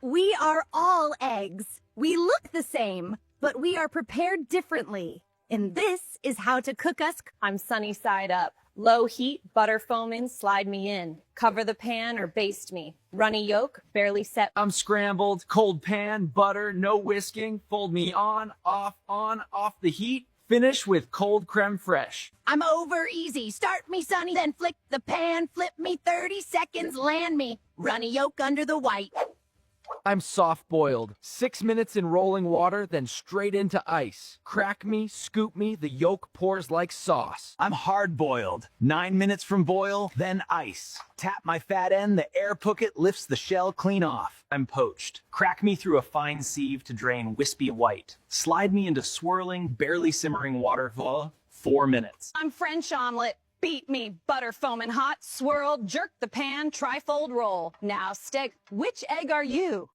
We are all eggs. We look the same, but we are prepared differently. And this is how to cook us. I'm sunny side up. Low heat, butter foaming, slide me in. Cover the pan or baste me. Runny yolk, barely set. I'm scrambled, cold pan, butter, no whisking. Fold me on, off the heat. Finish with cold creme fraiche. I'm over easy. Start me sunny, then flick the pan. Flip me 30 seconds, land me. Runny yolk under the white. I'm soft-boiled. 6 minutes in rolling water, then straight into ice. Crack me, scoop me, the yolk pours like sauce. I'm hard-boiled. 9 minutes from boil, then ice. Tap my fat end, the air pocket lifts the shell clean off. I'm poached. Crack me through a fine sieve to drain wispy white. Slide me into swirling, barely simmering water for 4 minutes. I'm French Omelette. Beat me, butter foaming hot, swirl, jerk the pan, trifold roll. Now stick, which egg are you?